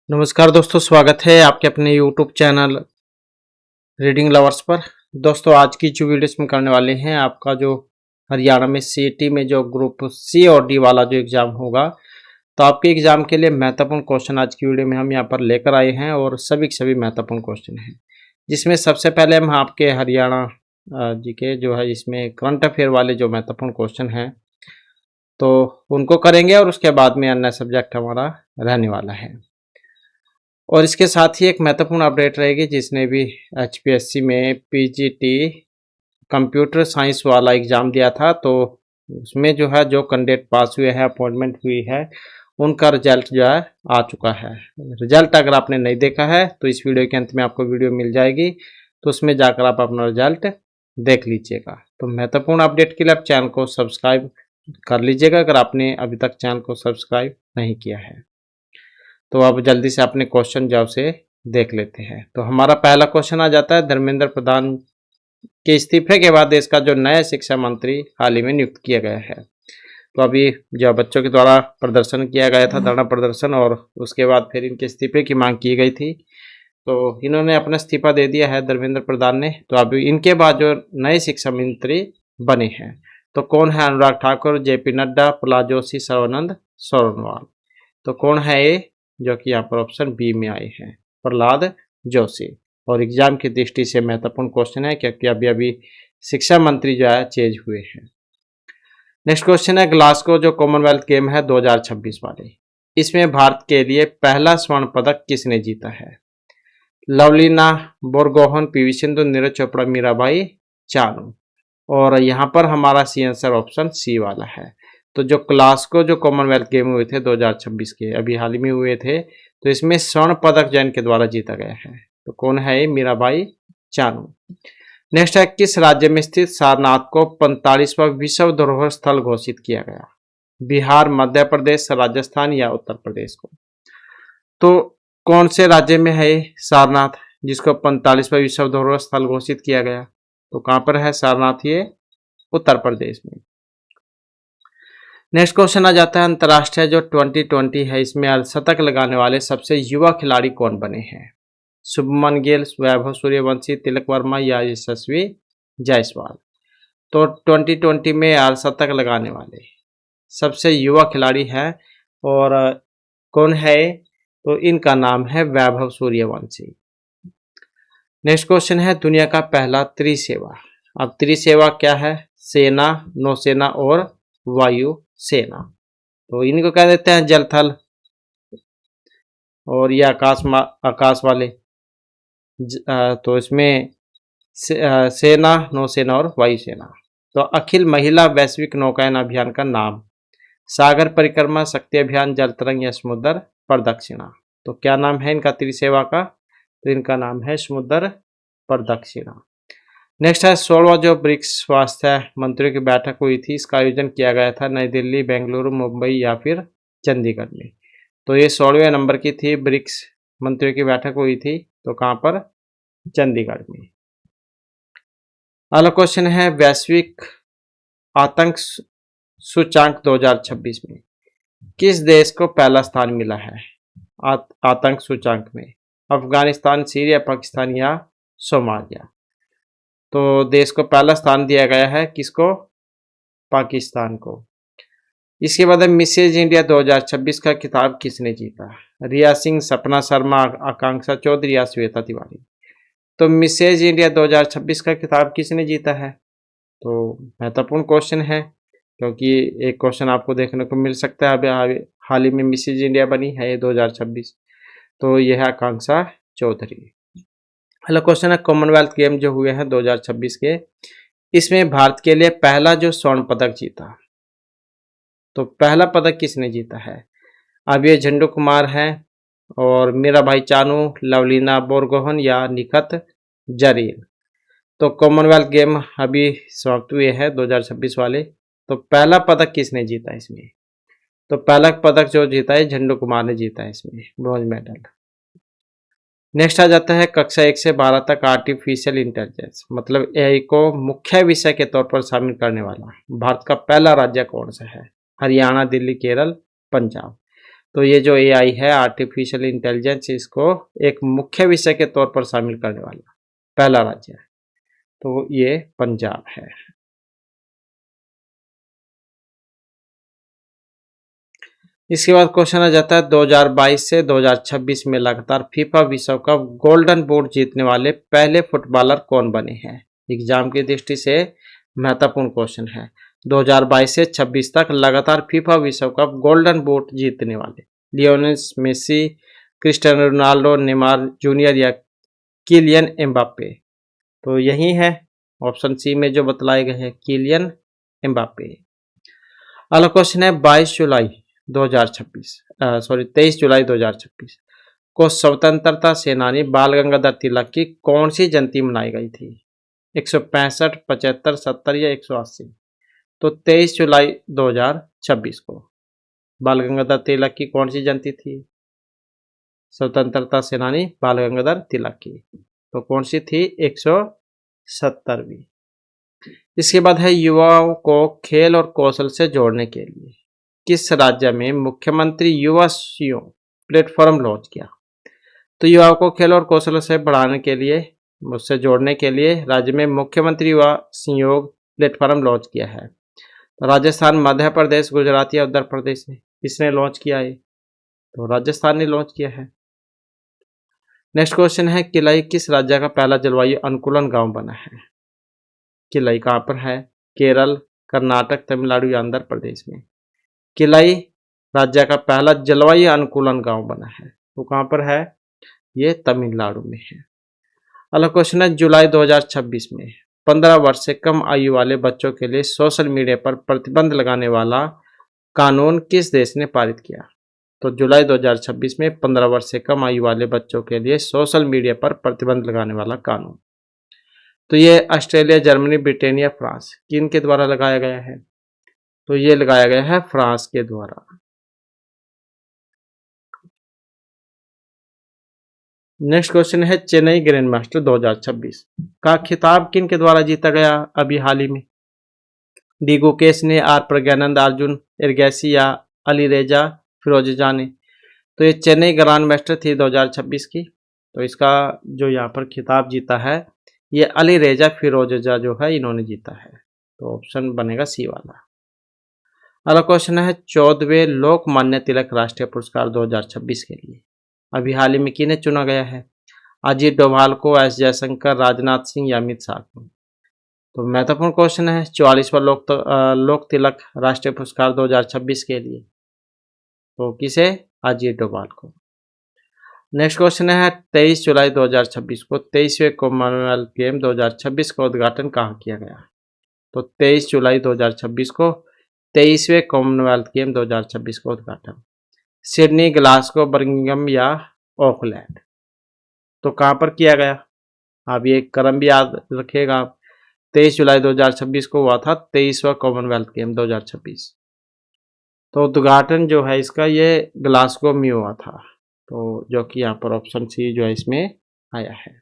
नमस्कार दोस्तों, स्वागत है आपके अपने यूट्यूब चैनल रीडिंग लवर्स पर। दोस्तों, आज की जो वीडियो में करने वाले हैं आपका जो हरियाणा में सीईटी में जो ग्रुप सी और डी वाला जो एग्ज़ाम होगा, तो आपके एग्ज़ाम के लिए महत्वपूर्ण क्वेश्चन आज की वीडियो में हम यहाँ पर लेकर आए हैं और सभी के सभी महत्वपूर्ण क्वेश्चन हैं, जिसमें सबसे पहले हम आपके हरियाणा जी के जो है इसमें करंट अफेयर वाले जो महत्वपूर्ण क्वेश्चन हैं तो उनको करेंगे और उसके बाद में अन्य सब्जेक्ट हमारा रहने वाला है। और इसके साथ ही एक महत्वपूर्ण अपडेट रहेगी, जिसने भी एचपीएससी में पीजीटी कंप्यूटर साइंस वाला एग्ज़ाम दिया था तो उसमें जो है जो कैंडिडेट पास हुए हैं, अपॉइंटमेंट हुई है, उनका रिजल्ट जो है आ चुका है। रिजल्ट अगर आपने नहीं देखा है तो इस वीडियो के अंत में आपको वीडियो मिल जाएगी, तो उसमें जाकर आप अपना रिजल्ट देख लीजिएगा। तो महत्वपूर्ण अपडेट के लिए आप चैनल को सब्सक्राइब कर लीजिएगा अगर आपने अभी तक चैनल को सब्सक्राइब नहीं किया है। तो अब जल्दी से अपने क्वेश्चन जो से देख लेते हैं। तो हमारा पहला क्वेश्चन आ जाता है, धर्मेंद्र प्रधान के इस्तीफे के बाद देश का जो नया शिक्षा मंत्री हाल ही में नियुक्त किया गया है। तो अभी जो बच्चों के द्वारा प्रदर्शन किया गया था, धरना प्रदर्शन, और उसके बाद फिर इनके इस्तीफे की मांग की गई थी, तो इन्होंने अपना इस्तीफा दे दिया है धर्मेंद्र प्रधान ने। तो अभी इनके बाद जो नए शिक्षा मंत्री बने हैं तो कौन है? अनुराग ठाकुर, जेपी नड्डा, प्रहलाद जोशी, सर्बानंद सोनोवाल। तो कौन है ये? जो कि यहाँ पर ऑप्शन बी में आए हैं, प्रहलाद जोशी। और एग्जाम की दृष्टि से महत्वपूर्ण क्वेश्चन है क्योंकि अभी अभी शिक्षा मंत्री जो है चेंज हुए हैं। नेक्स्ट क्वेश्चन है, ग्लासगो जो कॉमनवेल्थ गेम है 2026 वाले, इसमें भारत के लिए पहला स्वर्ण पदक किसने जीता है? लवलीना बोरगोहन, पीवी सिंधु, नीरज चोपड़ा, मीराबाई चानू। और यहाँ पर हमारा सी आंसर ऑप्शन सी वाला है। तो जो ग्लासगो जो कॉमनवेल्थ गेम हुए थे 2026 के, अभी हाल ही में हुए थे, तो इसमें स्वर्ण पदक जैन के द्वारा जीता गया है। तो कौन है ये? मीराबाई चानू। नेक्स्ट है, किस राज्य में स्थित सारनाथ को 45वां विश्व धरोहर स्थल घोषित किया गया? बिहार, मध्य प्रदेश, राजस्थान या उत्तर प्रदेश को? तो कौन से राज्य में है सारनाथ जिसको 45वां विश्व धरोहर स्थल घोषित किया गया? तो कहां पर है सारनाथ? ये उत्तर प्रदेश में। नेक्स्ट क्वेश्चन आ जाता है, अंतर्राष्ट्रीय जो 2020 है इसमें अर्धशतक लगाने वाले सबसे युवा खिलाड़ी कौन बने हैं? शुभमन गिल, वैभव सूर्यवंशी, तिलक वर्मा या यशस्वी जायसवाल। तो 2020 में अर्धशतक लगाने वाले सबसे युवा खिलाड़ी हैं और कौन है? तो इनका नाम है वैभव सूर्यवंशी। नेक्स्ट क्वेश्चन है, दुनिया का पहला त्रिसेवा। अब त्रिसेवा क्या है? सेना, नौसेना और वायु सेना। तो इनको कह देते हैं जल, थल और ये आकाश वाले। तो इसमें सेना, नौसेना और वायुसेना। तो अखिल महिला वैश्विक नौकायन अभियान का नाम? सागर परिक्रमा, शक्ति अभियान, जल तरंग या समुद्र प्रदक्षिणा। तो क्या नाम है इनका त्रिसेवा का? तो इनका नाम है समुद्र प्रदक्षिणा। नेक्स्ट है, 16वां जो ब्रिक्स स्वास्थ्य मंत्रियों की बैठक हुई थी, इसका आयोजन किया गया था नई दिल्ली, बेंगलुरु, मुंबई या फिर चंडीगढ़ में। तो ये 16वें नंबर की थी, ब्रिक्स मंत्रियों की बैठक हुई थी, तो कहाँ पर? चंडीगढ़ में। अगला क्वेश्चन है, वैश्विक आतंक सूचांक 2026 में किस देश को पहला स्थान मिला है आतंक सूचांक में? अफगानिस्तान, सीरिया, पाकिस्तान या सोमालिया। तो देश को पहला स्थान दिया गया है किसको? पाकिस्तान को। इसके बाद मिसेज इंडिया 2026 का खिताब किसने जीता? रिया सिंह, सपना शर्मा, आकांक्षा चौधरी या श्वेता तिवारी। तो मिसेज इंडिया 2026 का खिताब किसने जीता है? तो महत्वपूर्ण क्वेश्चन है क्योंकि एक क्वेश्चन आपको देखने को मिल सकता है, अभी हाल ही में मिसेज इंडिया बनी है ये 2026, तो यह है आकांक्षा चौधरी। अगला क्वेश्चन है, कॉमनवेल्थ गेम जो हुए हैं 2026 के, इसमें भारत के लिए पहला जो स्वर्ण पदक जीता, तो पहला पदक किसने जीता है? अब ये झंडू कुमार है और मीराबाई चानू, लवलीना बोरगोहन या निखत जरीन। तो कॉमनवेल्थ गेम अभी समाप्त हुए हैं 2026 वाले, तो पहला पदक किसने जीता इसमें? तो पहला पदक जो जीता है झंडू कुमार ने जीता है इसमें, ब्रॉन्ज मेडल। नेक्स्ट आ जाता है, कक्षा 1 से 12 तक आर्टिफिशियल इंटेलिजेंस मतलब एआई को मुख्य विषय के तौर पर शामिल करने वाला भारत का पहला राज्य कौन सा है? हरियाणा, दिल्ली, केरल, पंजाब। तो ये जो एआई है, आर्टिफिशियल इंटेलिजेंस, इसको एक मुख्य विषय के तौर पर शामिल करने वाला पहला राज्य है, तो ये पंजाब है। इसके बाद क्वेश्चन आ जाता है 2022 से 2026 में लगातार फीफा विश्व कप गोल्डन बूट जीतने वाले पहले फुटबॉलर कौन बने हैं। एग्जाम की दृष्टि से महत्वपूर्ण क्वेश्चन है। 2022 से 26 तक लगातार फीफा विश्व कप गोल्डन बूट जीतने वाले Lionel Messi, Cristiano Ronaldo, Neymar junior या किलियन एम्बापे। तो यही है ऑप्शन सी में जो बतलाए गए हैं, किलियन एम्बापे। अगला क्वेश्चन है 22 जुलाई 2026 23 जुलाई 2026 को स्वतंत्रता सेनानी बाल गंगाधर तिलक की कौन सी जयंती मनाई गई थी। 165, 75, 70 या 180। तो 23 जुलाई 2026 को बाल गंगाधर तिलक की कौन सी जयंती थी। स्वतंत्रता सेनानी बाल गंगाधर तिलक की, तो कौन सी थी, 170वीं। इसके बाद है युवाओं को खेल और कौशल से जोड़ने के लिए किस राज्य में मुख्यमंत्री युवा सहयोग प्लेटफॉर्म लॉन्च किया। तो युवाओं को खेल और कौशल से बढ़ाने के लिए, उससे जोड़ने के लिए राज्य में मुख्यमंत्री युवा सहयोग प्लेटफॉर्म लॉन्च किया है। तो राजस्थान, मध्य प्रदेश, गुजरात या उत्तर प्रदेश ने किसने लॉन्च किया है। तो राजस्थान ने लॉन्च किया है। नेक्स्ट क्वेश्चन है किलाई किस राज्य का पहला जलवायु अनुकूलन गांव बना है। किलाई कहाँ पर है, केरल, कर्नाटक, तमिलनाडु या आंध्र प्रदेश में। किलाई राज्य का पहला जलवायु अनुकूलन गांव बना है, तो कहां पर है, ये तमिलनाडु में है। अगला क्वेश्चन है जुलाई 2026 में 15 वर्ष से कम आयु वाले बच्चों के लिए सोशल मीडिया पर प्रतिबंध लगाने वाला कानून किस देश ने पारित किया। तो जुलाई 2026 में 15 वर्ष से कम आयु वाले बच्चों के लिए सोशल मीडिया पर प्रतिबंध लगाने वाला कानून, तो ये ऑस्ट्रेलिया, जर्मनी, ब्रिटेन, फ्रांस किन के द्वारा लगाया गया है। तो ये लगाया गया है फ्रांस के द्वारा। नेक्स्ट क्वेश्चन है चेन्नई ग्रैंड मास्टर 2026 का खिताब किन के द्वारा जीता गया अभी हाल ही में। डी गुकेश ने, आर प्रज्ञानंद, अर्जुन एरगैसी या अली रेजा फिरोजजा ने। तो ये चेन्नई ग्रैंड मास्टर थी 2026 की, तो इसका जो यहाँ पर खिताब जीता है ये अली रेजा फिरोजजा जो है इन्होंने जीता है, तो ऑप्शन बनेगा सी वाला। अगला क्वेश्चन है 14वें लोकमान्य तिलक राष्ट्रीय पुरस्कार 2026 के लिए अभी हाल ही में किन्हें चुना गया है। अजीत डोभाल को, एस जयशंकर, राजनाथ सिंह या अमित शाह को। तो महत्वपूर्ण क्वेश्चन है 44वां लोक तिलक राष्ट्रीय पुरस्कार 2026 के लिए, तो किसे, अजीत डोभाल को। नेक्स्ट क्वेश्चन है 23 जुलाई 2026 को 23वें कॉमनवेल्थ गेम 2026 का उद्घाटन कहाँ किया गया। तो 23 जुलाई 2026 को 23वें कॉमनवेल्थ गेम 2026 का उद्घाटन सिडनी, ग्लासगो, बर्मिंघम या ऑकलैंड। तो कहाँ पर किया गया, आप ये क्रम भी याद रखिएगा। 23 जुलाई 2026 को हुआ था 23वां कॉमनवेल्थ गेम 2026। तो उद्घाटन जो है इसका ये ग्लासगो में हुआ था, तो जो कि यहाँ पर ऑप्शन सी जो है इसमें आया है।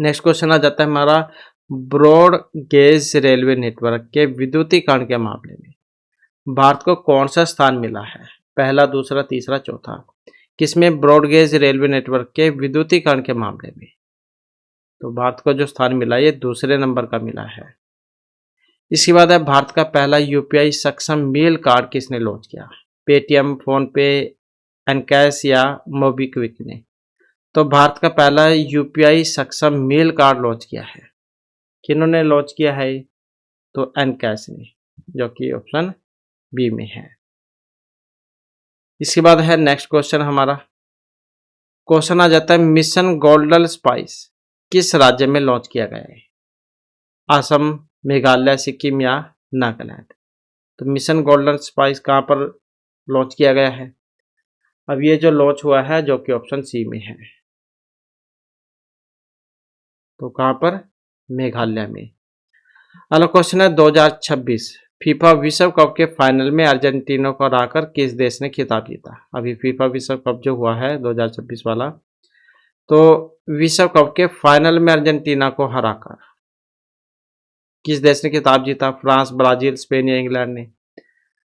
नेक्स्ट क्वेश्चन आ जाता है हमारा ब्रॉड गेज रेलवे नेटवर्क के विद्युतीकरण के मामले में भारत को कौन सा स्थान मिला है, पहला, दूसरा, तीसरा, चौथा। किसमें, ब्रॉडगेज रेलवे नेटवर्क के विद्युतीकरण के मामले में। तो भारत को जो स्थान मिला ये दूसरे नंबर का मिला है। इसके बाद है भारत का पहला यूपीआई सक्षम मील कार्ड किसने लॉन्च किया, पेटीएम, फोन पे, एनकैश या मोबीक्विक ने। तो भारत का पहला यूपीआई सक्षम मील कार्ड लॉन्च किया है, किन्होंने लॉन्च किया है, तो एनकैश ने, जो कि ऑप्शन बी में है। इसके बाद है नेक्स्ट क्वेश्चन हमारा, क्वेश्चन आ जाता है मिशन गोल्डन स्पाइस किस राज्य में लॉन्च किया गया है, असम, मेघालय, सिक्किम या नागालैंड। तो मिशन गोल्डन स्पाइस कहाँ पर लॉन्च किया गया है, अब ये जो लॉन्च हुआ है जो कि ऑप्शन सी में है, तो कहाँ पर, मेघालय में। अगला क्वेश्चन है 2026 फीफा विश्व कप के फाइनल में अर्जेंटीना को हराकर किस देश ने खिताब जीता। अभी फीफा विश्व कप जो हुआ है 2026 वाला, तो विश्व कप के फाइनल में अर्जेंटीना को हराकर किस देश ने खिताब जीता, फ्रांस, ब्राजील, स्पेन या इंग्लैंड ने।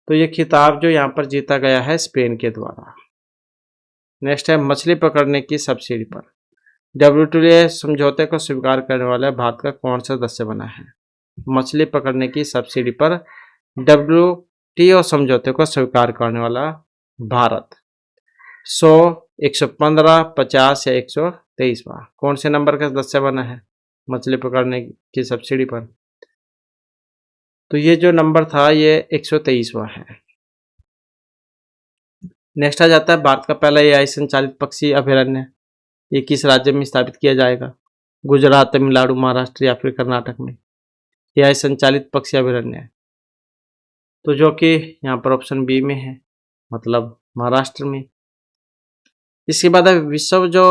तो ये खिताब जो यहाँ पर जीता गया है स्पेन के द्वारा। नेक्स्ट है मछली पकड़ने की सब्सिडी पर WTO समझौते को स्वीकार करने वाला भारत का कौन सा सदस्य बना है? मछली पकड़ने की सब्सिडी पर WTO समझौते को स्वीकार करने वाला भारत 100, 115, 50 या 123वां कौन से नंबर का सदस्य बना है मछली पकड़ने की सब्सिडी पर? तो ये जो नंबर था ये 123वां है। नेक्स्ट आ जाता है भारत का पहला AI संचालित पक्षी अभयारण्य ये किस राज्य में स्थापित किया जाएगा? गुजरात, तमिलनाडु, महाराष्ट्र या फिर कर्नाटक में AI संचालित पक्षी अभयारण्य है। तो जो कि यहाँ पर ऑप्शन बी में है, मतलब महाराष्ट्र में। इसके बाद विश्व जो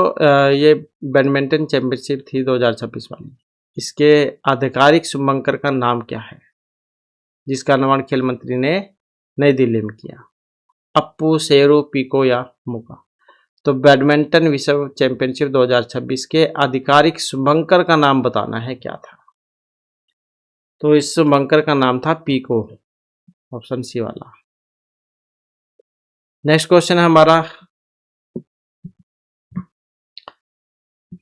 ये बैडमिंटन चैंपियनशिप थी 2026 वाली, इसके आधिकारिक शुभंकर का नाम क्या है जिसका निर्माण खेल मंत्री ने नई दिल्ली में किया? अप्पू, शेरू, पीको या मुका? तो बैडमिंटन विश्व चैंपियनशिप 2026 के आधिकारिक शुभंकर का नाम बताना है क्या था? तो इस शुभंकर का नाम था पीको, ऑप्शन सी वाला। नेक्स्ट क्वेश्चन है हमारा,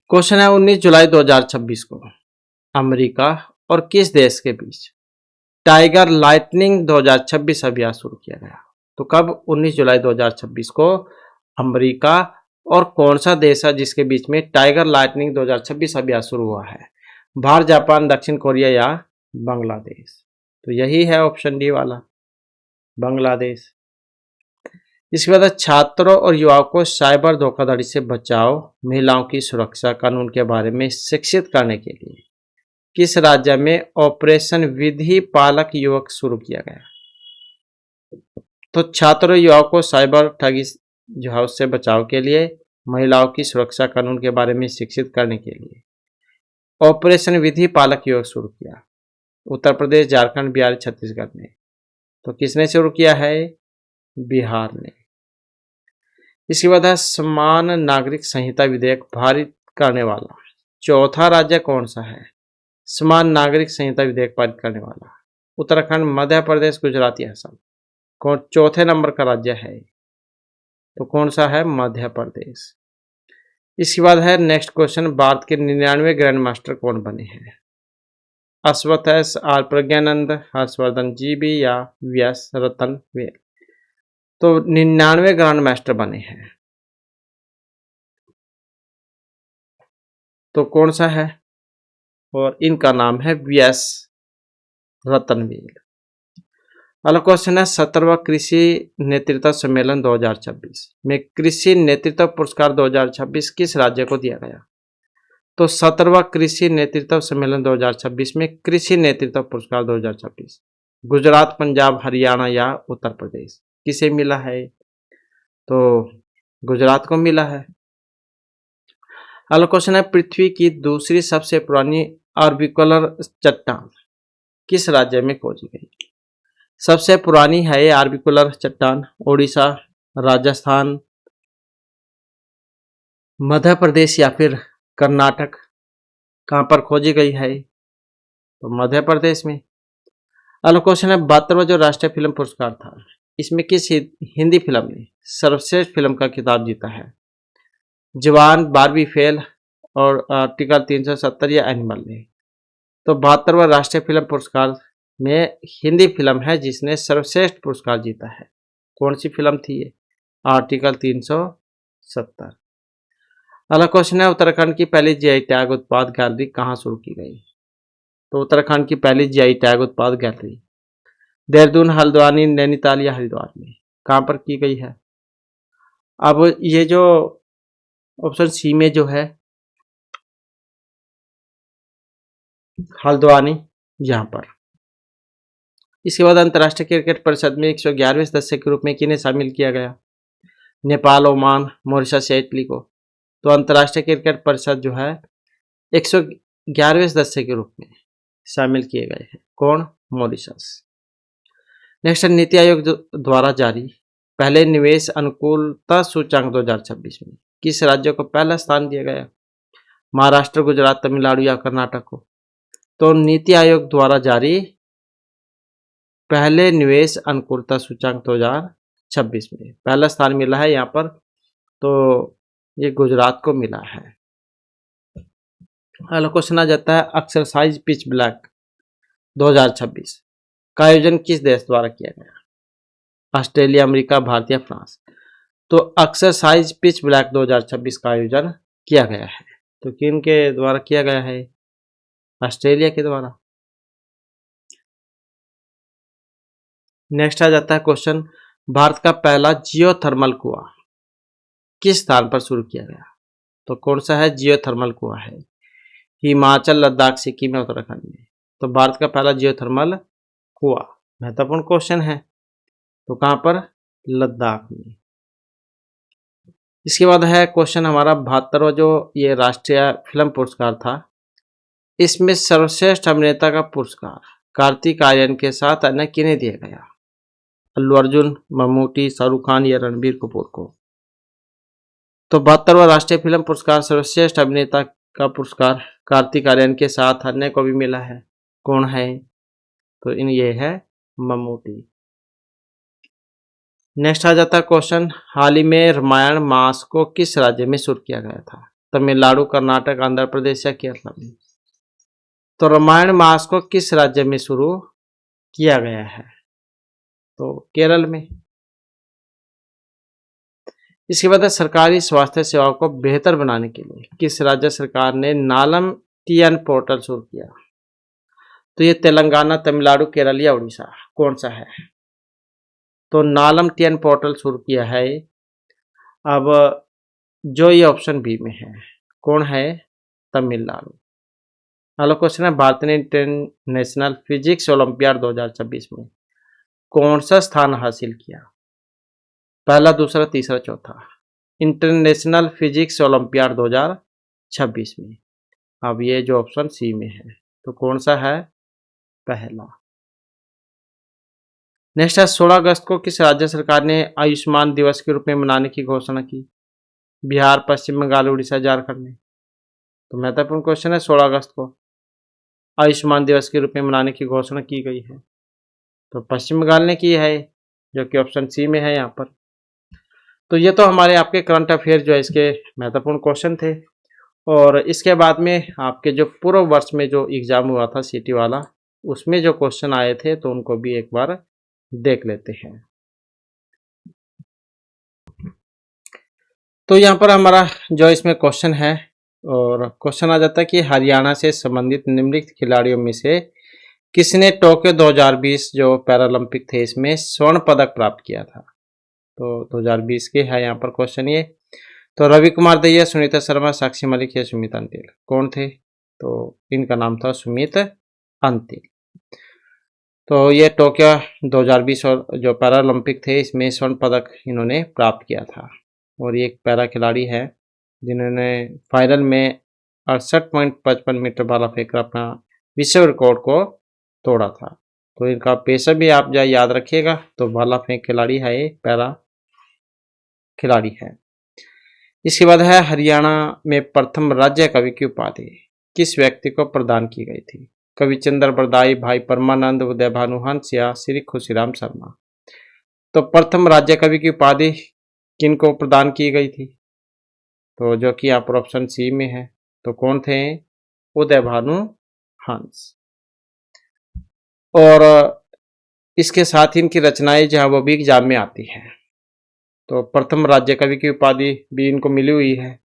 क्वेश्चन है 19 जुलाई 2026 को अमेरिका और किस देश के बीच टाइगर लाइटनिंग 2026 अभियान शुरू किया गया? तो कब? 19 जुलाई 2026 को अमेरिका और कौन सा देश है जिसके बीच में टाइगर लाइटनिंग 2026 अभियान शुरू हुआ है? भारत, जापान, दक्षिण कोरिया या बांग्लादेश? तो यही है ऑप्शन डी वाला, बांग्लादेश। इसके बाद छात्रों और युवाओं को साइबर धोखाधड़ी से बचाव, महिलाओं की सुरक्षा कानून के बारे में शिक्षित करने के लिए किस राज्य में ऑपरेशन विधि पालक युवक शुरू किया गया? तो छात्रों युवाओं को साइबर ठगी जो से बचाव के लिए, महिलाओं की सुरक्षा कानून के बारे में शिक्षित करने के लिए ऑपरेशन विधि पालक युवक शुरू किया उत्तर प्रदेश, झारखंड, बिहार, छत्तीसगढ़ ने। तो किसने शुरू किया है? बिहार ने। इसके बाद है समान नागरिक संहिता विधेयक पारित करने वाला चौथा राज्य कौन सा है? समान नागरिक संहिता विधेयक पारित करने वाला उत्तराखंड, मध्य प्रदेश, गुजरात या असम? कौन चौथे नंबर का राज्य है? तो कौन सा है? मध्य प्रदेश। इसके बाद है नेक्स्ट क्वेश्चन, भारत के 99 ग्रैंड मास्टर कौन बने हैं? Ashwath S, R Praggnanandhaa, Harshavardhan GB या VS रतन वेल? तो 99 ग्रैंड मास्टर बने हैं, तो कौन सा है? और इनका नाम है VS रतनवेल। अगला क्वेश्चन है 17वां कृषि नेतृत्व सम्मेलन 2026 में कृषि नेतृत्व पुरस्कार 2026 किस राज्य को दिया गया? तो 17वां कृषि नेतृत्व सम्मेलन 2026 में कृषि नेतृत्व पुरस्कार 2026 गुजरात, पंजाब, हरियाणा या उत्तर प्रदेश किसे मिला है? तो गुजरात को मिला है। अगला क्वेश्चन है पृथ्वी की दूसरी सबसे पुरानी ऑर्बिकुलर चट्टान किस राज्य में खोजी गई? सबसे पुरानी है ये ऑर्बिकुलर चट्टान ओडिशा, राजस्थान, मध्य प्रदेश या फिर कर्नाटक? कहां पर खोजी गई है? तो मध्य प्रदेश में। अगला क्वेश्चन है 72वां जो राष्ट्रीय फिल्म पुरस्कार था इसमें किस हिंदी फिल्म ने सर्वश्रेष्ठ फिल्म का खिताब जीता है? जवान, बारबी फेल और आर्टिकल 370 या एनिमल ने? तो 72वां राष्ट्रीय फिल्म पुरस्कार में हिंदी फिल्म है जिसने सर्वश्रेष्ठ पुरस्कार जीता है। कौन सी फिल्म थी ये? आर्टिकल 370। अगला क्वेश्चन है उत्तराखंड की पहली GI टैग उत्पाद गैलरी कहाँ शुरू की गई? तो उत्तराखंड की पहली GI टैग उत्पाद गैलरी देहरादून, हल्द्वानी, नैनीताल या हरिद्वार में कहाँ पर की गई है? अब ये जो ऑप्शन सी में जो है हल्द्वानी यहाँ पर। इसके बाद अंतर्राष्ट्रीय क्रिकेट परिषद में 111वें सदस्य के रूप में किन्हें शामिल किया गया? नेपाल, ओमान, मॉरिशस या इटली को? तो अंतर्राष्ट्रीय क्रिकेट परिषद जो है 111वें सदस्य के रूप में शामिल किए गए हैं। कौन? मॉरिशस। नेक्स्ट नीति आयोग द्वारा जारी पहले निवेश अनुकूलता सूचांक 2026 में किस राज्य को पहला स्थान दिया गया? महाराष्ट्र, गुजरात, तमिलनाडु या कर्नाटक को? तो नीति आयोग द्वारा जारी पहले निवेश अनुकूलता सूचांक 2026 में पहला स्थान मिला है यहाँ पर, तो ये गुजरात को मिला है। अगला क्वेश्चन आ जाता है एक्सरसाइज पिच ब्लैक 2026 का आयोजन किस देश द्वारा किया गया? ऑस्ट्रेलिया, अमेरिका, भारत या फ्रांस। तो एक्सरसाइज पिच ब्लैक 2026 का आयोजन किया गया है, तो किन के द्वारा किया गया है? ऑस्ट्रेलिया के द्वारा। नेक्स्ट आ जाता है क्वेश्चन, भारत का पहला जियोथर्मल कुआं किस स्थान पर शुरू किया गया? तो कौन सा है जियोथर्मल कुआं? है हिमाचल, लद्दाख, सिक्किम या उत्तराखंड में। तो भारत का पहला जियोथर्मल कुआं, महत्वपूर्ण क्वेश्चन है, तो कहां पर? लद्दाख में। इसके बाद है क्वेश्चन हमारा 72वां जो ये राष्ट्रीय फिल्म पुरस्कार था, इसमें सर्वश्रेष्ठ अभिनेता का पुरस्कार कार्तिक आर्यन के साथ अन्य किन्हें दिया गया? अल्लू अर्जुन, मम्मूटी, शाहरुख खान या रणबीर कपूर को। तो 72वां राष्ट्रीय फिल्म पुरस्कार सर्वश्रेष्ठ अभिनेता का पुरस्कार कार्तिक आर्यन के साथ अन्य को भी मिला है, कौन है? तो इन ये है मम्मूटी। नेक्स्ट आ जाता है क्वेश्चन, हाल ही में रामायण मास को किस राज्य में शुरू किया गया था? तमिलनाडु, कर्नाटक, आंध्र प्रदेश या केरला में। तो रामायण मास को किस राज्य में शुरू किया गया है? तो केरल में। इसके बाद सरकारी स्वास्थ्य सेवाओं को बेहतर बनाने के लिए किस राज्य सरकार ने नालम टीएन पोर्टल शुरू किया? तो ये तेलंगाना, तमिलनाडु, केरल या उड़ीसा, कौन सा है? तो नालम टीएन पोर्टल शुरू किया है अब जो ये ऑप्शन बी में है, कौन है? तमिलनाडु। अगला क्वेश्चन है, भारत ने इंटरनेशनल फिजिक्स ओलंपियाड 2026 में कौन सा स्थान हासिल किया? पहला, दूसरा, तीसरा, चौथा। इंटरनेशनल फिजिक्स ओलंपियाड 2026 में अब ये जो ऑप्शन सी में है, तो कौन सा है? पहला। नेक्स्ट है, 16 अगस्त को किस राज्य सरकार ने आयुष्मान दिवस के रूप में मनाने की घोषणा की? बिहार, पश्चिम बंगाल, उड़ीसा, झारखंड में। तो महत्वपूर्ण क्वेश्चन है, 16 अगस्त को आयुष्मान दिवस के रूप में मनाने की घोषणा की गई है, तो पश्चिम बंगाल ने की है, जो कि ऑप्शन सी में है यहाँ पर। तो ये तो हमारे आपके करंट अफेयर जो है इसके महत्वपूर्ण क्वेश्चन थे, और इसके बाद में आपके जो पूर्व वर्ष में जो एग्जाम हुआ था सीटी वाला, उसमें जो क्वेश्चन आए थे तो उनको भी एक बार देख लेते हैं। तो यहाँ पर हमारा जो इसमें क्वेश्चन है, और क्वेश्चन आ जाता है कि हरियाणा से संबंधित निम्नलिखित खिलाड़ियों में से किसने टोक्यो 2020 जो पैरालंपिक थे इसमें स्वर्ण पदक प्राप्त किया था? तो 2020 के है यहाँ पर क्वेश्चन ये। तो रवि कुमार दहिया, सुनीता शर्मा, साक्षी मलिक या सुमित अंतिल, कौन थे? तो इनका नाम था सुमित अंतिल। तो ये टोक्यो 2020 और जो पैरालंपिक थे इसमें स्वर्ण पदक इन्होंने प्राप्त किया था, और ये एक पैरा खिलाड़ी है जिन्होंने फाइनल में 68.55 मीटर भाला फेंक अपना विश्व रिकॉर्ड को तोड़ा था। तो इनका पेशा भी आप याद रखिएगा, तो भाला फेंक खिलाड़ी है, ये पैरा खिलाड़ी है। इसके बाद है, हरियाणा में प्रथम राज्य कवि की उपाधि किस व्यक्ति को प्रदान की गई थी? कवि चंद्र बरदाई, भाई परमानंद, उदय भानुहंस या श्री खुशीराम शर्मा। तो प्रथम राज्य कवि की उपाधि किन को प्रदान की गई थी? तो जो कि यहाँ पर ऑप्शन सी में है, तो कौन थे? उदय भानुहंस। और इसके साथ ही इनकी रचनाएं जहाँ वो भी एग्जाम में आती है, तो प्रथम राज्य कवि की उपाधि भी इनको मिली हुई है।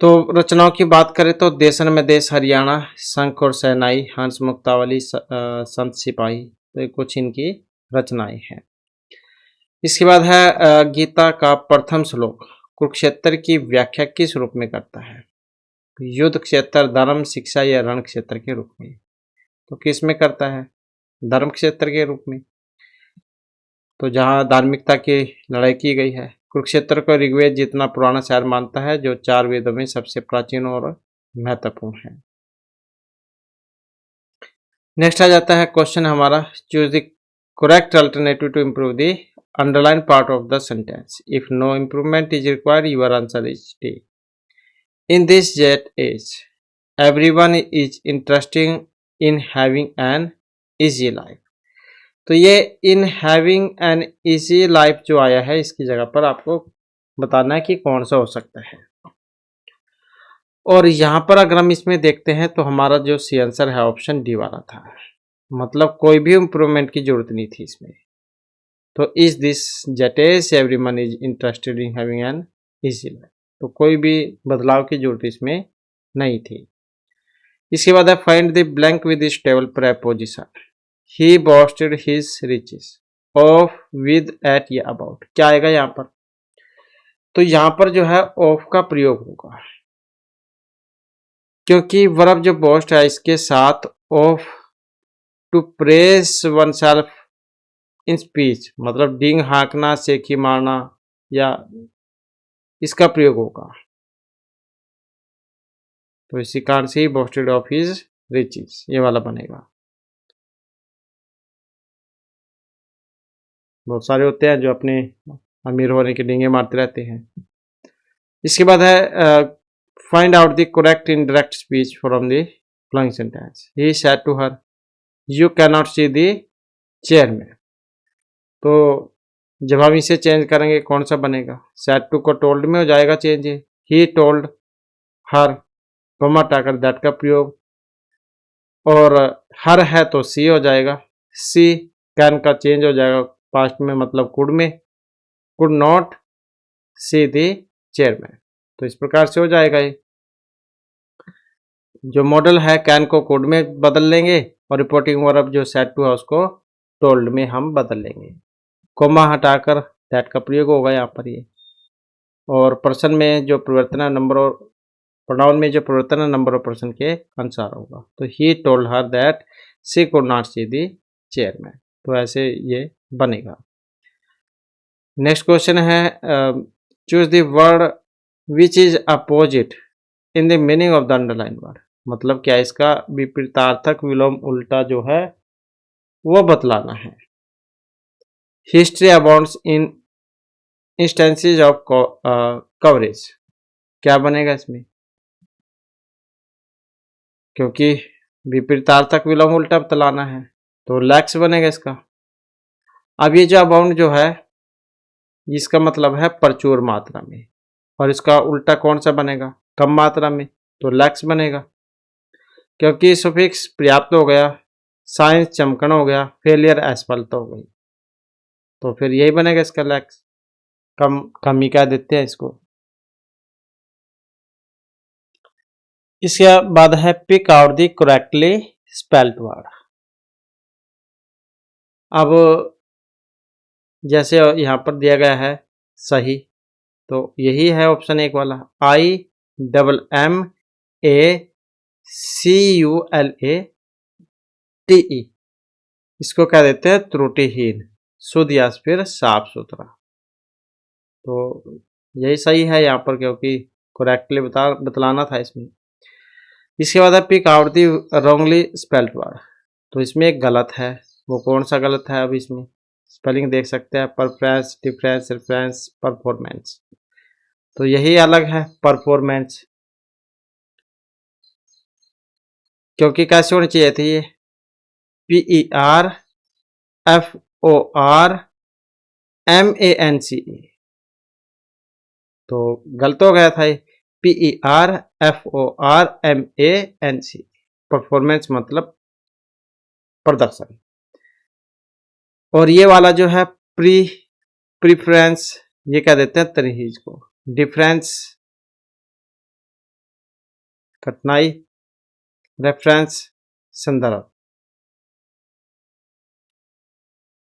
तो रचनाओं की बात करें तो देशन में देश, हरियाणा, शंख और शहनाई, हंस मुक्तावली, संत सिपाही, तो ये कुछ इनकी रचनाएं हैं। इसके बाद है, गीता का प्रथम श्लोक कुरुक्षेत्र की व्याख्या किस रूप में करता है? युद्ध क्षेत्र, धर्म, शिक्षा या रण क्षेत्र के रूप में। तो किस में करता है? धर्म क्षेत्र के रूप में, तो जहां धार्मिकता की लड़ाई की गई है। कुरुक्षेत्र को ऋग्वेद जितना पुराना शहर मानता है, जो 4 वेदों में सबसे प्राचीन और महत्वपूर्ण है। नेक्स्ट आ जाता है क्वेश्चन हमारा, choose the correct alternative to improve the underline part of the sentence. If no improvement is required, your answer is D. In this jet age everyone is interesting in having an easy life. तो ये in having an easy life जो आया है, इसकी जगह पर आपको बताना है कि कौन सा हो सकता है। और यहाँ पर अगर हम इसमें देखते हैं तो हमारा जो सी आंसर है ऑप्शन डी वाला था, मतलब कोई भी इम्प्रूवमेंट की जरूरत नहीं थी इसमें। तो इज दिस जटेस everyone is interested in having an easy life, तो कोई भी बदलाव की जरूरत इसमें नहीं थी। इसके बाद है find the blank with the stable preposition. He boasted his riches of with at या अबाउट, क्या आएगा यहाँ पर? तो यहाँ पर जो है ऑफ का प्रयोग होगा, क्योंकि वर्ब जो बोस्ट है इसके साथ of to praise oneself in speech, मतलब डिंग हाँकना, सेखी मारना, या इसका प्रयोग होगा। तो इसी कारण से ही बोस्टेड ऑफ हिज रिचेस ये वाला बनेगा। बहुत सारे होते हैं जो अपने अमीर होने के डींगे मारते रहते हैं। इसके बाद है find out the correct indirect speech from the following sentence. He said to her you can not see the chair में। तो जब हम इसे चेंज करेंगे कौन सा बनेगा? सेड टू को टोल्ड में हो जाएगा change. He told her, comma हटाकर दैट का प्रयोग, और हर है तो सी हो जाएगा। सी कैन का चेंज हो जाएगा पास्ट में, मतलब कुड में, could not see the chair में। तो इस प्रकार से हो जाएगा ये। जो मॉडल है कैन को कुड में बदल लेंगे, और रिपोर्टिंग वर्ब जो सेड टू है उसको टोल्ड में हम बदल लेंगे। कोमा हटाकर दैट का प्रयोग होगा यहाँ पर ये। और पर्सन में जो परिवर्तन है नंबर, और प्रोनाउन में जो परिवर्तन है नंबर ऑफ पर्सन के अनुसार होगा। तो he told her that she could not see the chair में। तो ऐसे ये बनेगा। नेक्स्ट क्वेश्चन है choose the word which is opposite in the meaning of the underline word, मतलब क्या इसका विपरीतार्थक विलोम उल्टा जो है वो बतलाना है। History abounds in instances of coverage, क्या बनेगा इसमें? क्योंकि विपरीतार्थक विलोम उल्टा बतलाना है तो लैक्स बनेगा इसका। अब ये जो अबाउंड जो है इसका मतलब है प्रचुर मात्रा में, और इसका उल्टा कौन सा बनेगा? कम मात्रा में, तो लैक्स बनेगा। क्योंकि सुफिक्स पर्याप्त हो गया, साइंस चमकन हो गया, फेलियर असफलता हो गई, तो फिर यही बनेगा इसका लैक्स। कमी क्या देते हैं इसको। इसके बाद है pick out the correctly spelled word. अब जैसे यहाँ पर दिया गया है सही, तो यही है ऑप्शन एक वाला, IMMACULATE। इसको क्या देते हैं? त्रुटिहीन, शुद्ध या फिर साफ सुथरा। तो यही सही है यहाँ पर, क्योंकि करेक्टली बतलाना था इसमें। इसके बाद है pick out the wrongly spelled word. तो इसमें एक गलत है, वो कौन सा गलत है? अब इसमें स्पेलिंग देख सकते हैं, परफ्रेंस, डिफरेंस, रेफरेंस, परफॉर्मेंस। तो यही अलग है परफॉर्मेंस, क्योंकि कैसे होनी चाहिए थी ये? PERFORMANCE, तो गलत हो गया था ये। PERFORMANCE, परफॉर्मेंस मतलब प्रदर्शन। और ये वाला जो है प्रीफरेंस, ये क्या देते हैं? तरहीज को। डिफरेंस कठिनाई, रेफरेंस संदर्भ।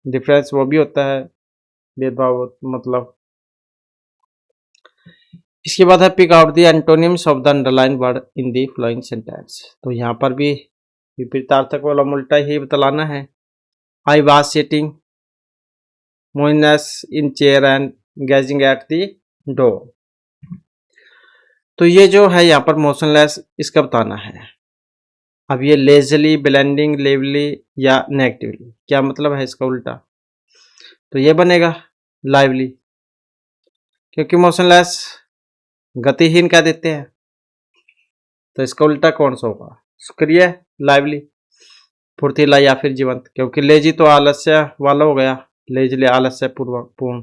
डिफरेंस वो भी होता है भेदभाव मतलब। इसके बाद है pick out the antonyms of the underline word in the following sentence. तो यहाँ पर भी विपरीतार्थक वाला उल्टा ही बतलाना है। आई वाज सिटिंग मोइनस in chair and gazing at the door. तो ये जो है यहाँ पर मोशनलेस, इसका बताना है। अब ये लेजली, ब्लेंडिंग, लेवली या नेगेटिवली, क्या मतलब है इसका उल्टा? तो ये बनेगा लाइवली, क्योंकि मोशनलेस गतिहीन क्या देते हैं, तो इसका उल्टा कौन सा होगा? सक्रिय, लाइवली। फुर्तीला या फिर जीवंत, क्योंकि लेजी तो आलस्य वाला हो गया, लेजली आलस्य पूर्ण।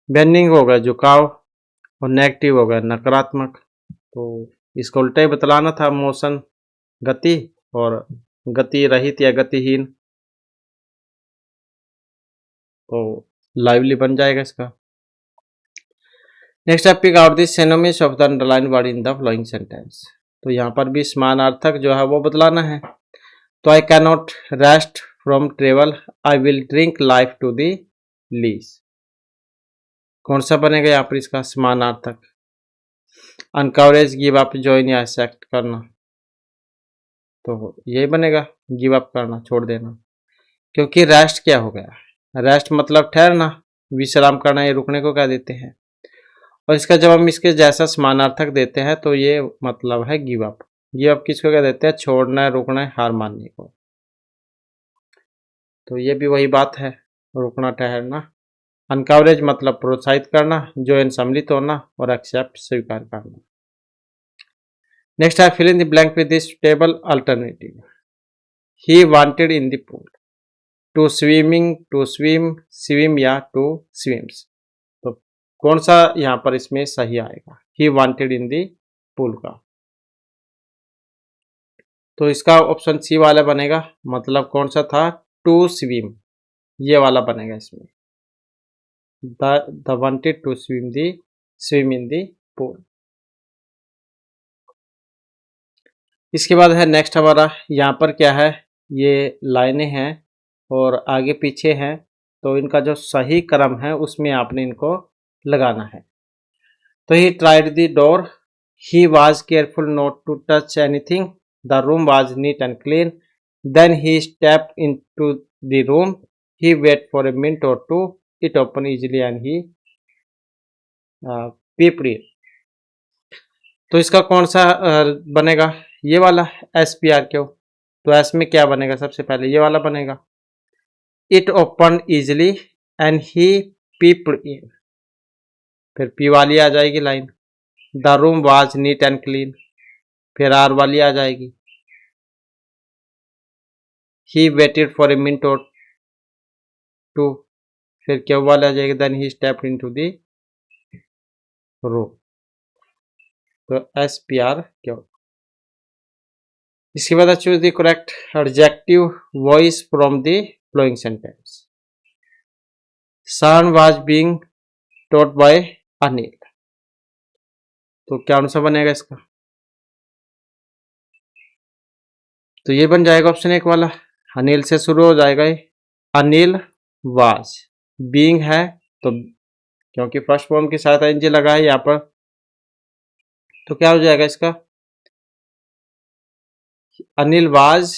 बेंडिंग हो गया झुकाव, और नेगेटिव हो गया नकारात्मक। तो इसको उल्टा ही बतलाना था, मोशन गति, और गति रहित या गतिहीन, तो लाइवली बन जाएगा इसका। नेक्स्ट आप pick out this synonyms of the underline word in the flowing sentence. तो यहाँ पर भी समानार्थक जो है वो बतलाना है। तो I can not rest from travel, I will drink life to the lees. कौन सा बनेगा यहाँ पर इसका समानार्थक? अनकवरेज, गिव अप, ज्वाइन या एक्सेप्ट करना, तो ये बनेगा गिव अप करना, छोड़ देना। क्योंकि रेस्ट क्या हो गया, रेस्ट मतलब ठहरना, विश्राम करना, ये रुकने को कह देते हैं। और इसका जब हम इसके जैसा समानार्थक देते हैं तो ये मतलब है गिव अप। गिव अप किसको कह देते हैं? छोड़ना, रुकना, हार मानने को। तो ये भी वही बात है, रुकना, ठहरना। अनकवरेज मतलब प्रोत्साहित करना, ज्वाइन सम्मिलित होना, और एक्सेप्ट स्वीकार करना। नेक्स्ट है fill in the blank with this table alternative. He wanted in the pool, to swimming, to swim, swim या टू स्विम्स। तो कौन सा यहाँ पर इसमें सही आएगा? ही वांटेड इन दी पूल का, तो इसका ऑप्शन सी वाला बनेगा। मतलब कौन सा था? टू स्विम, ये वाला बनेगा इसमें। The wanted to swim in the pool. इसके बाद है नेक्स्ट हमारा, यहाँ पर क्या है, ये लाइनें हैं और आगे पीछे हैं, तो इनका जो सही क्रम है उसमें आपने इनको लगाना है। तो he tried the door, he was careful not to touch anything, the room was neat and clean, then he step into the room, he wait for a minute or two, it open easily and he peeped in. तो इसका कौन सा बनेगा? ये वाला S P are क्यों? तो S में क्या बनेगा? सबसे पहले ये वाला बनेगा, it open easily and he peeped in. फिर पी वाली आ जाएगी line, the room was neat and clean. फिर आर वाली आ जाएगी, he waited for a minute or two. फिर क्यू वाली आ जाएगी, then he stepped into the room. तो एस पी आर क्यू। इसके बाद choose the correct adjective voice from the flowing sentence. Son was being taught by Anil, तो क्या answer बनेगा इसका? तो ये बन जाएगा ऑप्शन एक वाला, अनिल से शुरू हो जाएगा ये। अनिल वाज, बीइंग है तो क्योंकि फर्स्ट फॉर्म के साथ एनजी लगा है यहाँ पर, तो क्या हो जाएगा इसका? अनिल वाज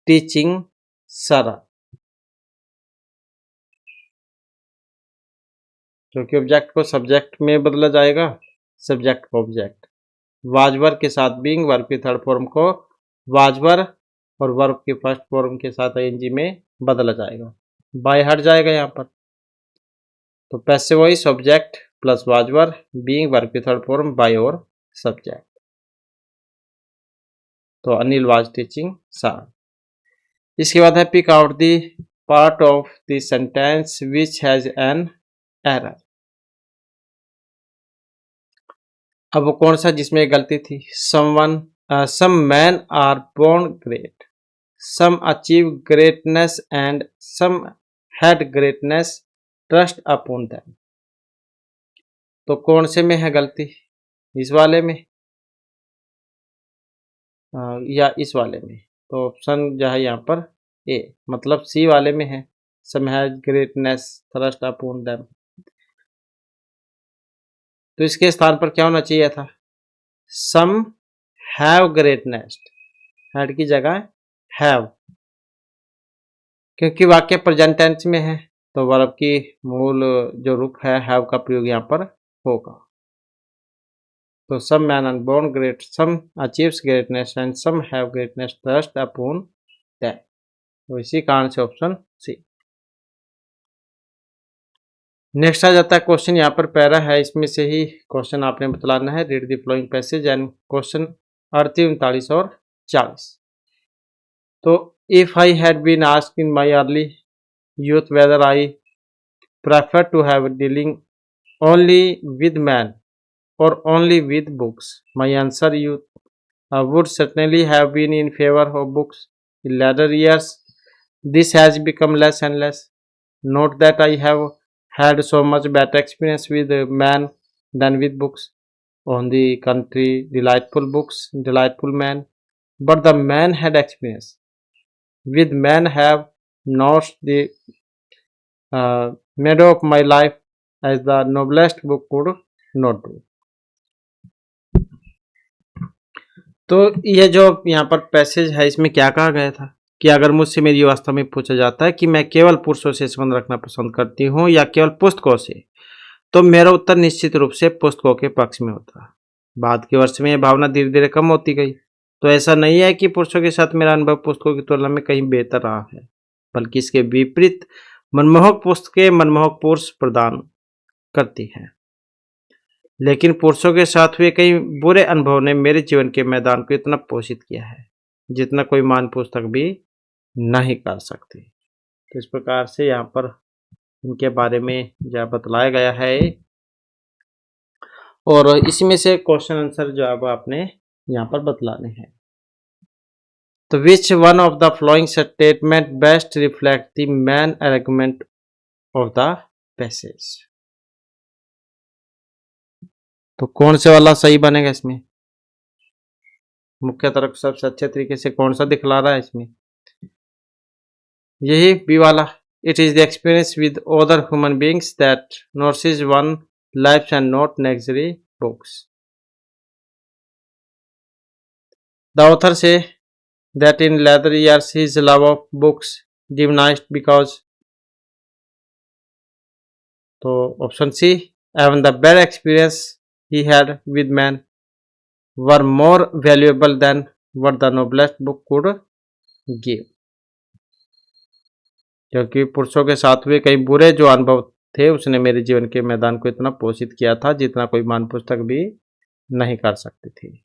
टीचिंग सरल, क्योंकि ऑब्जेक्ट को सब्जेक्ट में बदला जाएगा, सब्जेक्ट को ऑब्जेक्ट। वाजवर के साथ बीइंग, वर्ब की थर्ड फॉर्म को वाजवर और वर्ब की फर्स्ट फॉर्म के साथ आईएनजी में बदला जाएगा, बाय हट जाएगा यहाँ पर। तो passive voice object plus was were, being verb की थर्ड फॉर्म, बाय और सब्जेक्ट। तो अनिल वाज टीचिंग सर। इसके बाद है pick out the part of the sentence which has an error. अब वो कौन सा जिसमें गलती थी? Some man are born great, some achieve greatness and some had greatness, trust upon them। तो कौन से में है गलती? इस वाले में या इस वाले में? तो ऑप्शन जो है यहाँ पर ए, मतलब सी वाले में है, some had greatness, trust upon them। तो इसके स्थान पर क्या होना चाहिए था? some have greatness, had की जगह have, क्योंकि वाक्य प्रेजेंट टेंस में है तो वर्ब की मूल जो रूप है हैव का प्रयोग यहाँ पर होगा। तो some man are born great, some achieves greatness and some have greatness, trust upon that. तो इसी कारण से ऑप्शन सी। नेक्स्ट आ जाता है क्वेश्चन, यहाँ पर पैरा है, इसमें से ही क्वेश्चन आपने बतलाना है। Read the following passage and question 38, 39 और 40। तो if I had been asked in my early youth whether I prefer to have dealing only with man or only with books, my answer would certainly have been in favor of books. In later years, this has become less and less. Note that I have had so much better experience with man than with books. On the contrary, delightful books, delightful man, but the man had experience. With man have not the meadow of my life as the noblest book could not do. तो ये जो यहाँ पर passage है इसमें क्या कहा गया था कि अगर मुझसे मेरी अवस्था में पूछा जाता है कि मैं केवल पुरुषों से संबंध रखना पसंद करती हूँ या केवल पुस्तकों से, तो मेरा उत्तर निश्चित रूप से पुस्तकों के पक्ष में होता। बाद के वर्ष में यह भावना धीरे धीरे कम होती गई। तो ऐसा नहीं है कि पुरुषों के साथ मेरा अनुभव पुस्तकों की तुलना में कहीं बेहतर रहा है, बल्कि इसके विपरीत मनमोहक पुस्तकें मनमोहक पुरुष प्रदान करती हैं। लेकिन पुरुषों के साथ हुए कई बुरे अनुभव ने मेरे जीवन के मैदान को इतना पोषित किया है जितना कोई महान पुस्तक भी नहीं कर सकती। तो इस प्रकार से यहाँ पर इनके बारे में जो बतलाया गया है और इसमें से क्वेश्चन आंसर जो अब आपने यहाँ पर बतलाने हैं। तो विच one of the following statement best reflect the main argument of the passage. तो कौन से वाला सही बनेगा इसमें? मुख्य तर्क सबसे अच्छे तरीके से कौन सा दिखला रहा है इसमें? यही बी वाला। It is the experience with other human beings that nurses one life and not necessary books. The author say that in later years his love of books diminished because. तो option C, even the bad experience he had with men were more valuable than what the noblest book could give। क्योंकि पुरुषों के साथ हुए कई बुरे जो अनुभव थे उसने मेरे जीवन के मैदान को इतना पोषित किया था जितना कोई महान पुस्तक भी नहीं कर सकती थी।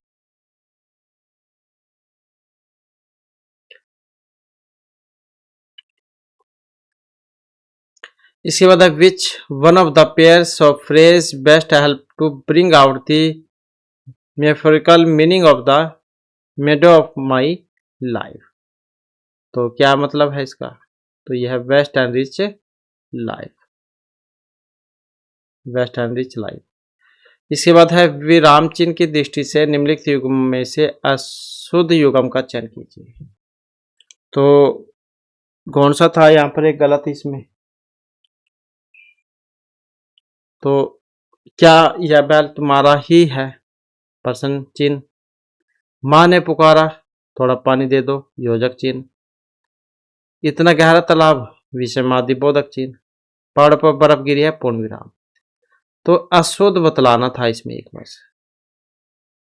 इसके बाद which one of the pairs of phrase best help to bring out the metaphorical meaning of the meadow of my life. तो क्या मतलब है इसका? तो यह है vast and rich life, vast and rich life. इसके बाद है विराम चिन्ह की दृष्टि से निम्नलिखित युग्म में से अशुद्ध युग्म का चयन कीजिए। तो कौन सा था यहाँ पर एक गलत इसमें? तो क्या यह बैल तुम्हारा ही है? प्रश्न चिन्ह। माँ ने पुकारा, थोड़ा पानी दे दो, योजक चिन्ह। इतना गहरा तालाब, विषमादि बोधक चिन्ह। पहाड़ पर बर्फ गिरी है, पूर्ण विराम। तो अशुद्ध बतलाना था इसमें एक बार।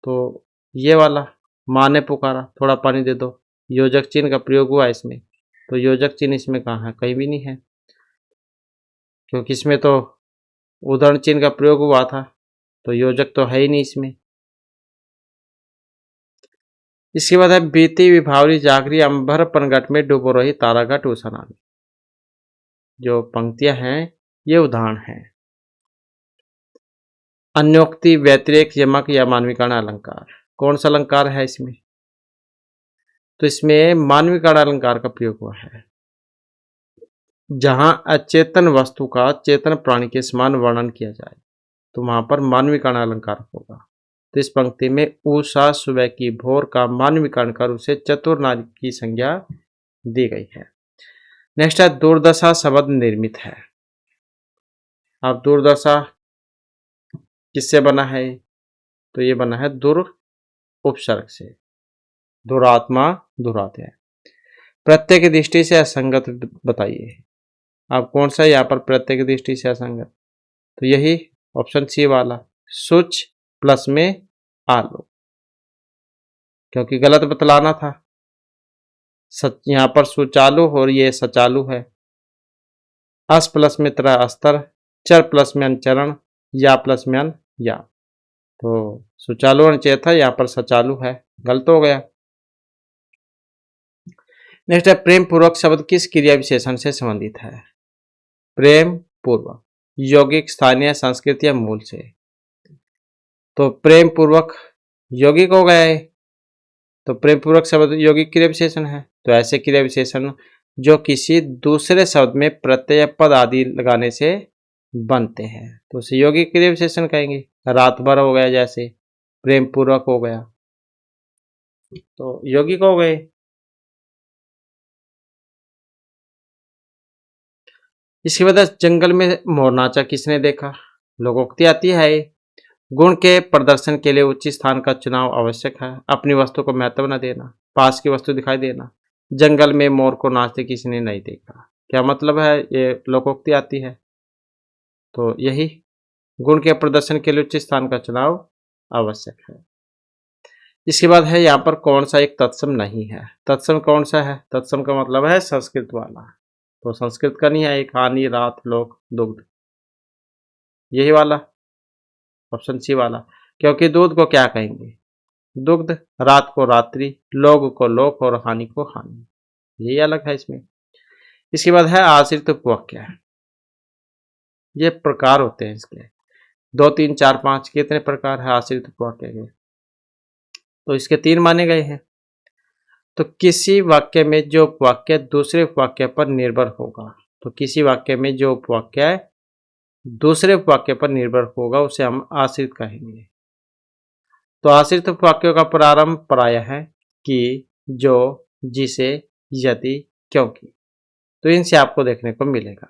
तो ये वाला, माँ ने पुकारा, थोड़ा पानी दे दो, योजक चिन्ह का प्रयोग हुआ इसमें। तो योजक चिन्ह इसमें कहाँ है? कहीं भी नहीं है, क्योंकि इसमें तो उदाहरण चिन्ह का प्रयोग हुआ था, तो योजक तो है ही नहीं इसमें। इसके बाद है बीती विभावरी जागरी अंबर पनघट में डूबो रही ताराघट उषानामी। जो पंक्तियां हैं ये उदाहरण हैं। अन्योक्ति, व्यतिरेक, यमक या मानवीकरण अलंकार। कौन सा अलंकार है इसमें? तो इसमें मानवीकरण अलंकार का प्रयोग हुआ है। जहां अचेतन वस्तु का चेतन प्राणी के समान वर्णन किया जाए तो वहां पर मानवीकरण अलंकार होगा। तो इस पंक्ति में उषा सुबह की भोर का मानवीकरण कर उसे चतुर नारी की संज्ञा दी गई है। नेक्स्ट है दुर्दशा शब्द निर्मित है। अब दुर्दशा किससे बना है? तो ये बना है दुर उपसर्ग से। दुरात्मा, दुरात्या। प्रत्यय की दृष्टि से असंगत बताइए। अब कौन सा यहाँ पर प्रत्यय की दृष्टि से असंगत? तो यही ऑप्शन सी वाला, सुच प्लस में आलू, क्योंकि गलत बतलाना था। सच यहाँ पर सुचालू और ये सचालू है। अस प्लस में तरह अस्तर, चर प्लस में चरण, या प्लस में या। तो सुचालू होना चाहिए था, यहाँ पर सचालू है, गलत हो गया। नेक्स्ट है प्रेम पूर्वक शब्द किस क्रिया विशेषण से संबंधित है? प्रेम पूर्वक यौगिक, स्थानीय, संस्कृत या मूल से। तो प्रेम पूर्वक यौगिक हो गया है, तो प्रेम पूर्वक शब्द यौगिक क्रिया विशेषण है। तो ऐसे क्रिया विशेषण जो किसी दूसरे शब्द में प्रत्यय, पद आदि लगाने से बनते हैं तो उसे यौगिक क्रिया विशेषण कहेंगे। रात भर हो गया, जैसे प्रेम पूर्वक हो गया, तो यौगिक हो गए। इसके बाद जंगल में मोर नाचा किसने देखा? लोकोक्ति आती है। गुण के प्रदर्शन के लिए उचित स्थान का चुनाव आवश्यक है। अपनी वस्तु को महत्व न देना, पास की वस्तु दिखाई देना। जंगल में मोर को नाचते किसी ने नहीं देखा, क्या मतलब है? ये लोकोक्ति आती है। तो यही गुण के प्रदर्शन के लिए उचित स्थान का चुनाव आवश्यक है। इसके बाद है यहाँ पर कौन सा एक तत्सम नहीं है? तत्सम कौन सा है? तत्सम का मतलब है संस्कृत वाला। तो संस्कृत का नहीं है, एक हानि, रात, लोक, दुग्ध, यही वाला ऑप्शन सी वाला। क्योंकि दूध को क्या कहेंगे? दुग्ध, रात को रात्रि, लोग को लोक और हानि को हानि, यही अलग है इसमें। इसके बाद है आश्रित उपवाक्य। ये प्रकार होते हैं इसके 2, 3, 4, 5 कितने प्रकार है आश्रित उपवाक्य के? तो इसके 3 माने गए हैं। तो किसी वाक्य में जो उपवाक्य दूसरे उपवाक्य पर निर्भर होगा, तो किसी वाक्य में जो उपवाक्य दूसरे उपवाक्य पर निर्भर होगा उसे हम आश्रित कहेंगे। तो आश्रित उपवाक्यों का प्रारंभ प्रायः है कि, जो, जिसे, यदि, क्योंकि। तो इनसे आपको देखने को मिलेगा।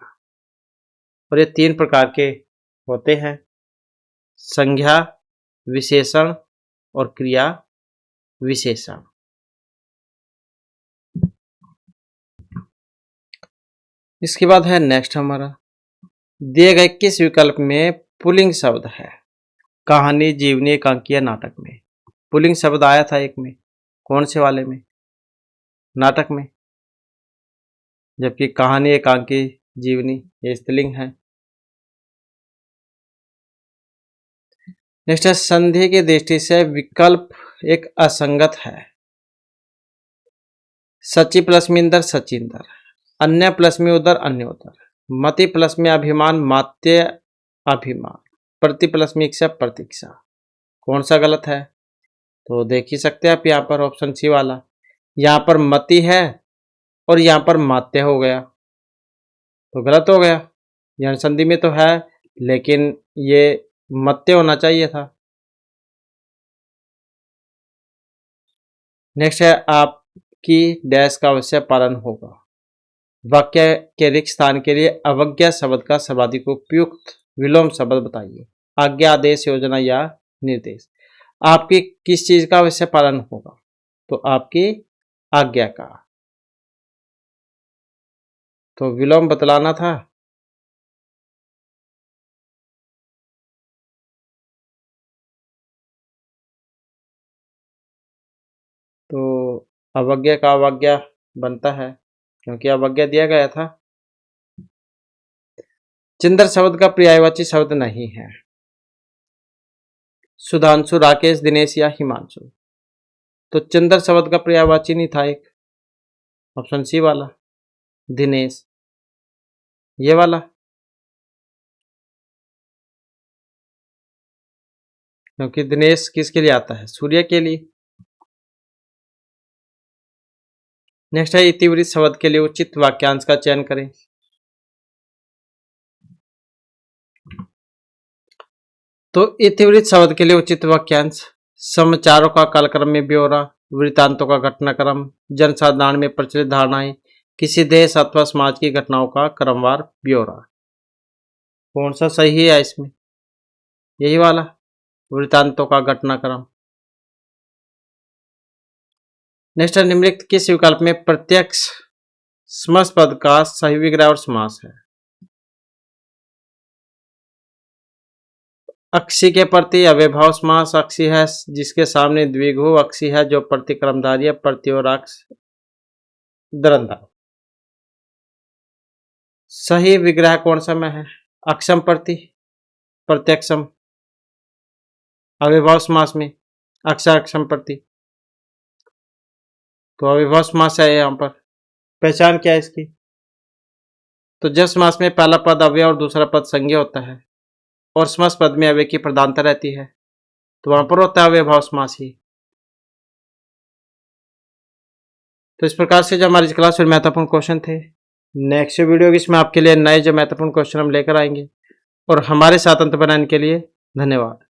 और ये 3 प्रकार के होते हैं, संज्ञा, विशेषण और क्रिया विशेषण। इसके बाद है नेक्स्ट हमारा, दिए गए किस विकल्प में पुल्लिंग शब्द है? कहानी, जीवनी, एकांकी या नाटक में? पुल्लिंग शब्द आया था एक में, कौन से वाले में? नाटक में। जबकि कहानी, एकांकी, जीवनी ये स्त्रीलिंग है। नेक्स्ट है संधि की दृष्टि से विकल्प एक असंगत है। सची प्लस में इंदर, सचिंदर। अन्य प्लस में उदर, अन्योदर। मति प्लस में अभिमान, मात्य अभिमान। प्रति प्लस में इच्छा, प्रतीक्षा। कौन सा गलत है? तो देख ही सकते हैं आप यहाँ पर ऑप्शन सी वाला। यहाँ पर मति है और यहाँ पर मात्य हो गया, तो गलत हो गया। यहाँ संधि में तो है लेकिन ये मत्य होना चाहिए था। नेक्स्ट है आपकी डैश का अवश्य पालन होगा। वाक्य के रिक्त स्थान के लिए अवज्ञा शब्द का सर्वाधिक उपयुक्त विलोम शब्द बताइए। आज्ञा, आदेश, योजना या निर्देश। आपकी किस चीज का अवश्य पालन होगा? तो आपकी आज्ञा का। तो विलोम बतलाना था। तो अवज्ञा का अवज्ञा बनता है क्योंकि अवज्ञा दिया गया था। चिंदर शब्द का पर्यायवाची शब्द नहीं है। सुधांशु, राकेश, दिनेश या हिमांशु। तो चंदर शब्द का पर्यायवाची नहीं था एक, ऑप्शन सी वाला, दिनेश, ये वाला। क्योंकि दिनेश किसके लिए आता है? सूर्य के लिए। नेक्स्ट है इतिवृत्त शब्द के लिए उचित वाक्यांश का चयन करें। तो इतिवृत्त शब्द के लिए उचित वाक्यांश, समाचारों का कालक्रम में ब्यौरा, वृत्तांतों का घटनाक्रम, जनसाधारण में प्रचलित धारणाएं, किसी देश अथवा समाज की घटनाओं का क्रमवार ब्यौरा। कौन सा सही है इसमें? यही वाला, वृत्तांतों का घटनाक्रम। नेक्स्ट है निम्नलिखित किस विकल्प में प्रत्यक्ष समास पद का सही विग्रह और समास है? अक्षी के प्रति अव्ययभाव समास। अक्षी है जिसके सामने द्विगु, अक्षी है जो प्रतिक्रमधारी है, प्रति और अक्ष दरंदार। सही विग्रह कौन सा में है? अक्षम प्रति, प्रत्यक्षम, अव्ययभाव समास में अक्षर अक्षम प्रति, तो अव्ययभाव समास है यहाँ पर। पहचान क्या है इसकी? तो जस समास में पहला पद अव्यय और दूसरा पद संज्ञा होता है और समास पद में अव्यय की प्रधानता रहती है, तो वहां पर होता है अव्ययभाव समास ही। तो इस प्रकार से जो हमारी क्लास में महत्वपूर्ण क्वेश्चन थे, नेक्स्ट वीडियो इसमें आपके लिए नए जो महत्वपूर्ण क्वेश्चन हम लेकर आएंगे। और हमारे साथ अंत बनाने के लिए धन्यवाद।